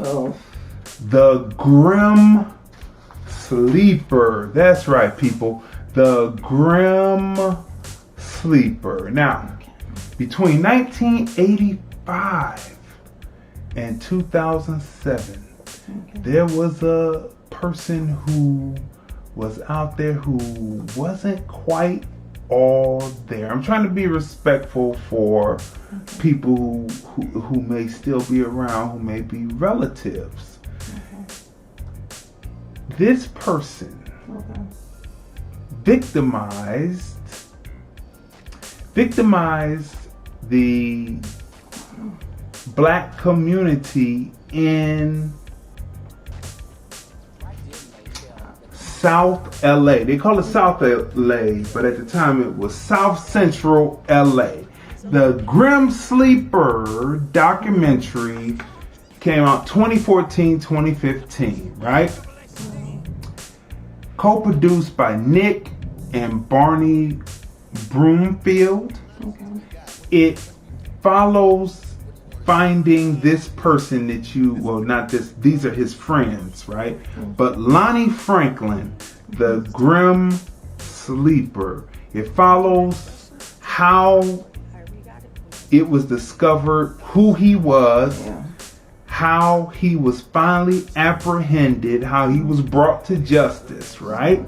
Oh. The Grim Sleeper. That's right, people. The Grim Sleeper. Now, between 1985 and 2007, there was a person who was out there who wasn't quite all there. I'm trying to be respectful for people who may still be around, who may be relatives. This person victimized the black community in South LA. They call it South LA, but at the time it was South Central LA. The Grim Sleeper documentary came out 2014-2015, right? Co-produced by Nick and Barney Broomfield. It follows finding this person that these are his friends, right? But Lonnie Franklin, the Grim Sleeper, it follows how it was discovered who he was, how he was finally apprehended, how he was brought to justice, right?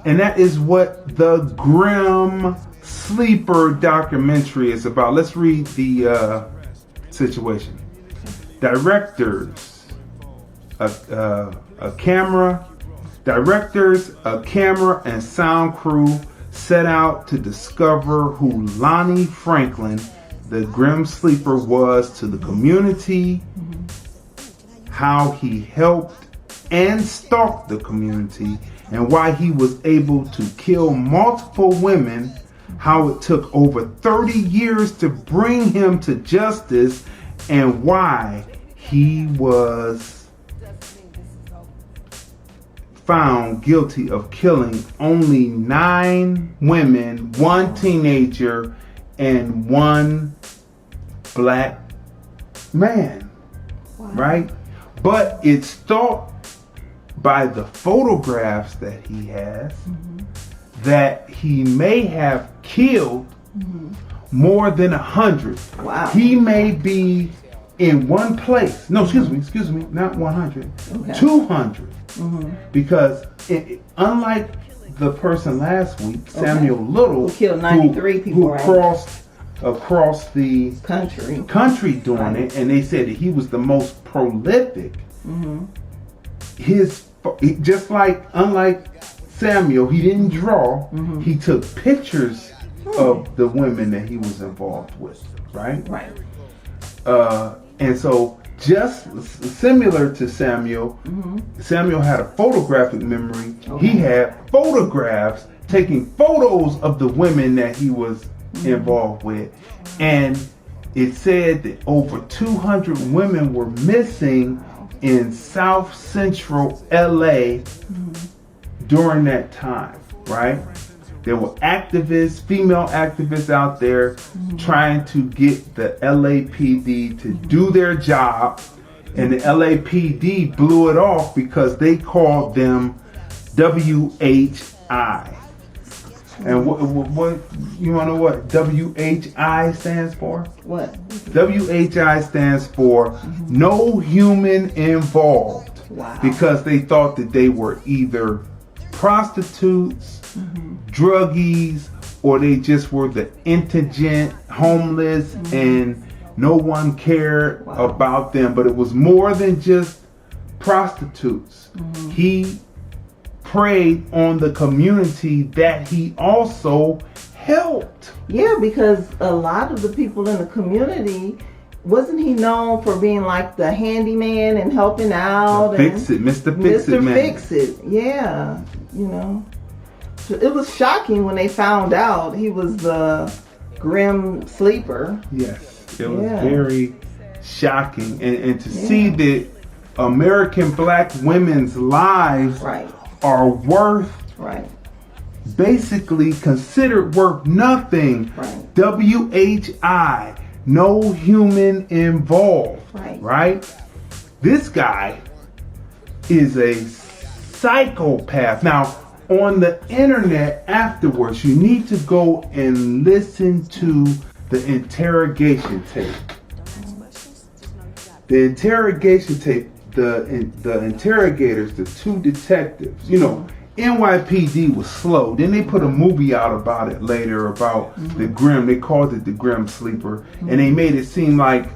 And that is what the Grim Sleeper documentary is about. Let's read the situation. Directors, a camera and sound crew set out to discover who Lonnie Franklin, the Grim Sleeper, was to the community, how he helped and stalked the community, and why he was able to kill multiple women, how it took over 30 years to bring him to justice, and why he was found guilty of killing only 9 women, 1 teenager, and 1 black man, right? But it's thought by the photographs that he has that he may have killed more than 100. Wow. He may be in one place. No, excuse me, not 100. 200. Because unlike the person last week, Samuel Little, who killed 93 people, who crossed across the country doing it, and they said that he was the most prolific. Unlike Samuel, he didn't draw. He took pictures of the women that he was involved with, right? Right. And so, just similar to Samuel, Samuel had a photographic memory. He had photographs, taking photos of the women that he was involved with. And it said that over 200 women were missing in South Central LA during that time, right? There were activists, female activists out there trying to get the LAPD to do their job, and the LAPD blew it off because they called them WHI. And what you want to know what WHI stands for? What? WHI stands for no human involved. Wow. Because they thought that they were either prostitutes, druggies, or they just were the indigent, homeless, and no one cared about them. But it was more than just prostitutes. He preyed on the community that he also helped. Yeah, because a lot of the people in the community, wasn't he known for being like the handyman and helping out? Mr. Fix-It man. Fix-It, yeah. You know, it was shocking when they found out he was the Grim Sleeper. Yes, it was very shocking. And to see that American black women's lives are worth, basically considered worth nothing. WHI, no human involved, right? This guy is a psychopath. Now, on the internet afterwards, you need to go and listen to the interrogation tape. The interrogation tape, the interrogators, the two detectives, you know, NYPD was slow. Then they put a movie out about it later about the Grim. They called it the Grim Sleeper. And they made it seem like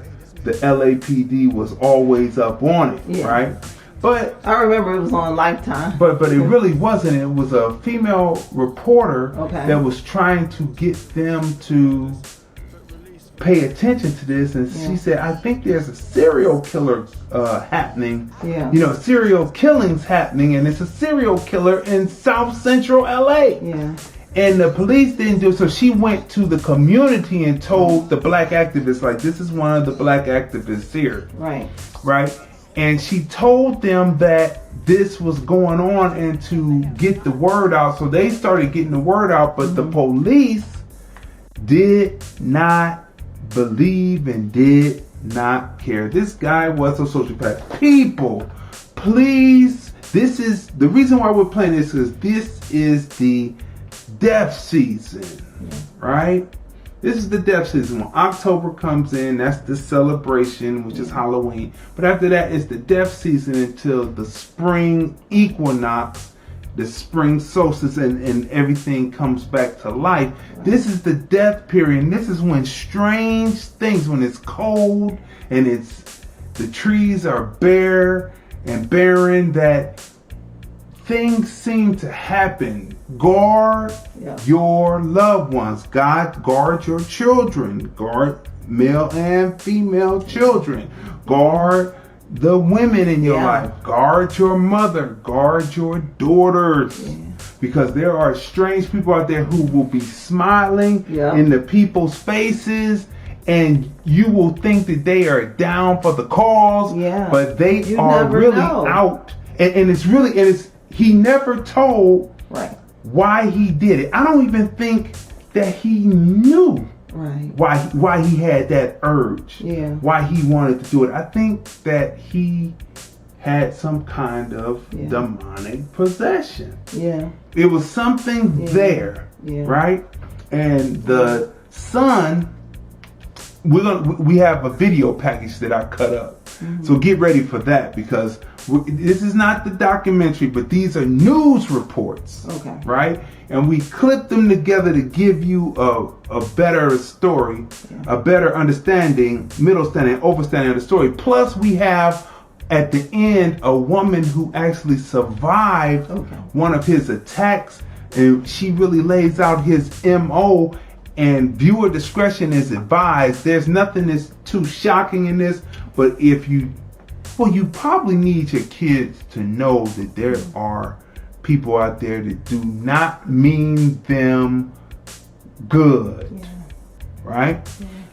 the LAPD was always up on it, right? But I remember it was on Lifetime. But it really wasn't. It was a female reporter that was trying to get them to pay attention to this, and she said, I think there's a serial killer happening. You know, serial killings happening, and it's a serial killer in South Central LA. And the police didn't do it, so she went to the community and told the black activists, like, this is one of the black activists here. Right? And she told them that this was going on and to get the word out. So they started getting the word out, but the police did not believe and did not care. This guy was a sociopath. People, please, this is the reason why we're playing this, is this is the death season, right? This is the death season. When October comes in, that's the celebration, which is Halloween. But after that, it's the death season until the spring equinox, the spring solstice, and everything comes back to life. This is the death period. And this is when strange things, when it's cold and the trees are bare and barren, that things seem to happen. Guard your loved ones. Guard your children. Guard male and female children. Guard the women in your life. Guard your mother. Guard your daughters. Because there are strange people out there who will be smiling in the people's faces, and you will think that they are down for the cause, but they are really out. And it's really, he never told why he did it. I don't even think that he knew why he had that urge, why he wanted to do it. I think that he had some kind of demonic possession. It was something there, right? And the son, we have a video package that I cut up. So get ready for that, because this is not the documentary, but these are news reports, right? And we clip them together to give you a better story, a better understanding, middle standing, overstanding of the story. Plus, we have at the end a woman who actually survived one of his attacks, and she really lays out his MO. And viewer discretion is advised. There's nothing that's too shocking in this, but you probably need your kids to know that there are people out there that do not mean them good, right?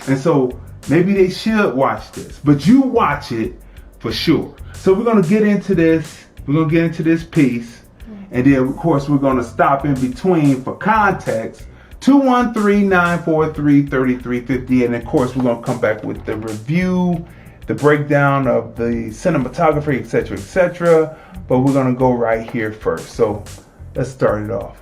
And so maybe they should watch this, but you watch it for sure. So we're gonna get into this. We're gonna get into this piece, and then of course we're gonna stop in between for context. 213-943-3350, and of course we're gonna come back with the review, the breakdown of the cinematography, etc., etc. But we're gonna go right here first. So let's start it off.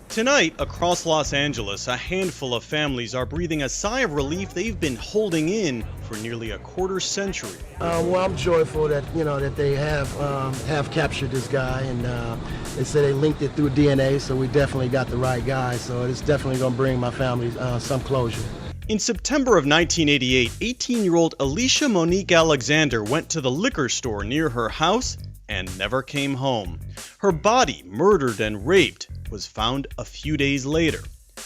Tonight, across Los Angeles, a handful of families are breathing a sigh of relief they've been holding in for nearly a quarter century. Well, I'm joyful that that they have captured this guy, and they say they linked it through DNA, so we definitely got the right guy. So it's definitely going to bring my family some closure. In September of 1988, 18-year-old Alicia Monique Alexander went to the liquor store near her house and never came home. Her body, murdered and raped, was found a few days later.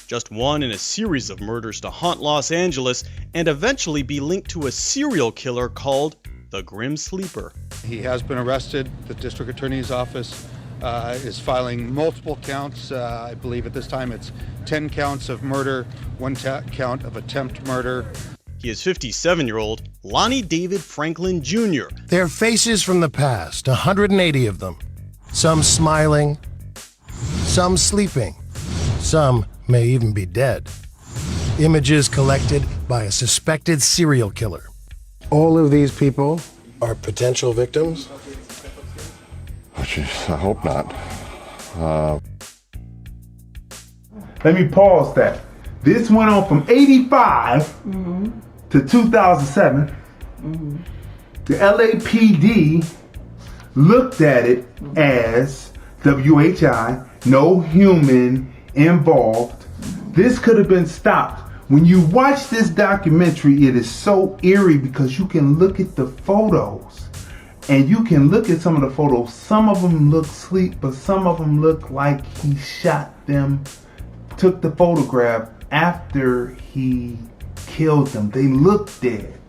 Just one in a series of murders to haunt Los Angeles and eventually be linked to a serial killer called the Grim Sleeper. He has been arrested. The district attorney's office is filing multiple counts. I believe at this time it's 10 counts of murder, one count of attempt murder. He is 57-year-old Lonnie David Franklin Jr. They're faces from the past, 180 of them. Some smiling, some sleeping, some may even be dead. Images collected by a suspected serial killer. All of these people are potential victims? Oh, jeez, I hope not. Let me pause that. This went on from 85 to 2007. The LAPD looked at it as WHI, no human involved. This could have been stopped. When you watch this documentary, it is so eerie because you can look at the photos and you can look at some of the photos. Some of them look sleek, but some of them look like he shot them, took the photograph after he killed them. They look dead.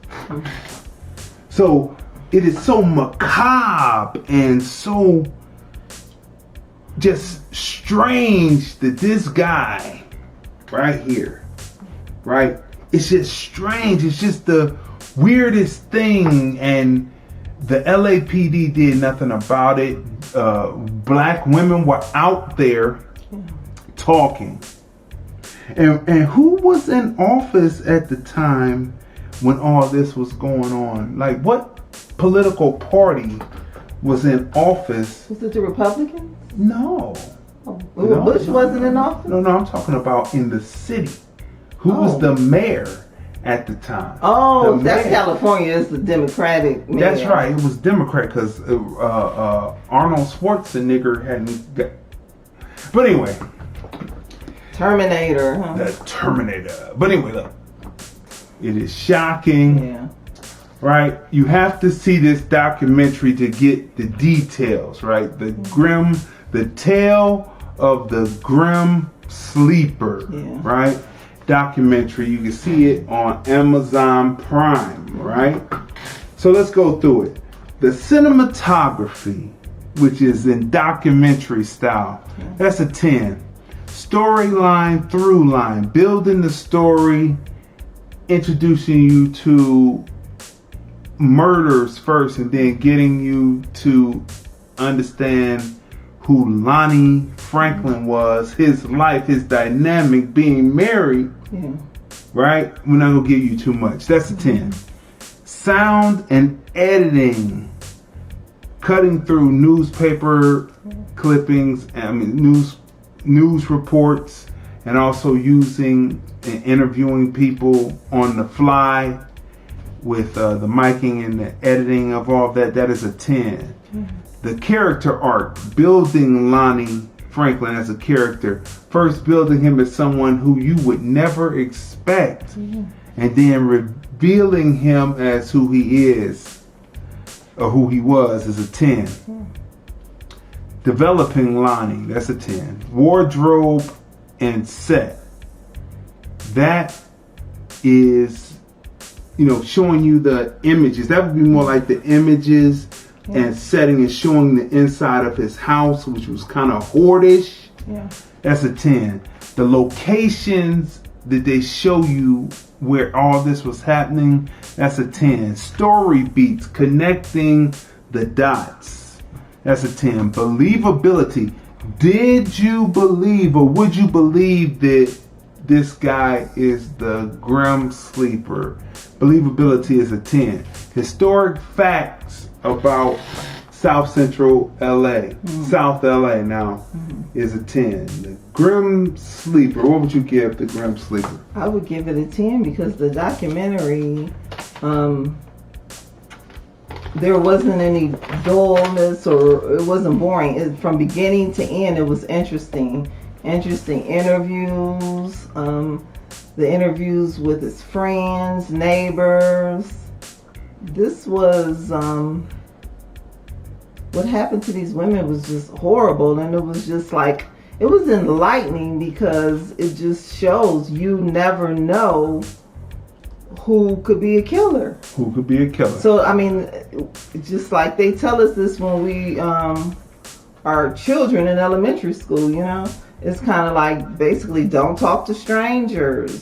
So it is so macabre and so just strange that this guy right here, right? It's just strange. It's just the weirdest thing, and the LAPD did nothing about it. Black women were out there talking. And who was in office at the time when all this was going on? Like, what political party was in office? Was it the Republicans? No. Bush wasn't in office? No, I'm talking about in the city. Who was the mayor at the time? Oh, The that's mayor. California. It's the Democratic mayor. That's right. It was Democrat because Arnold Schwarzenegger hadn't got... But anyway. Terminator, huh? The Terminator. But anyway, look. It is shocking. Yeah. Right? You have to see this documentary to get the details, right? The tale of the grim sleeper, right? Documentary. You can see it on Amazon Prime, right? So let's go through it. The cinematography, which is in documentary style, that's a 10. Storyline, through line, building the story, introducing you to murders first and then getting you to understand who Lonnie Franklin was, his life, his dynamic, being married, right? We're not going to give you too much. That's a 10. Sound and editing, cutting through newspaper clippings, news reports, and also using and interviewing people on the fly with the miking and the editing of all of that. That is a 10. The character arc, building Lonnie Franklin as a character, first building him as someone who you would never expect, and then revealing him as who he is or who he was is a 10. Developing Lonnie, that's a 10. Wardrobe and set, that is, showing you the images. That would be more like the images and setting and showing the inside of his house, which was kind of hoardish. That's a 10. The locations that they show you where all this was happening, that's a 10. Story beats, connecting the dots, that's a 10. Believability. Did you believe, or would you believe that this guy is the grim sleeper? Believability is a 10. Historic facts about South Central LA, South LA now, is a 10. The grim sleeper, what would you give the grim sleeper? I would give it a 10 because the documentary, there wasn't any dullness, or it wasn't boring. From beginning to end, it was interesting. Interesting interviews, the interviews with his friends, neighbors. This was, what happened to these women was just horrible, and it was just like, it was enlightening because it just shows you never know who could be a killer. Who could be a killer? So, I mean, just like they tell us this when we are children in elementary school, It's kind of like basically don't talk to strangers.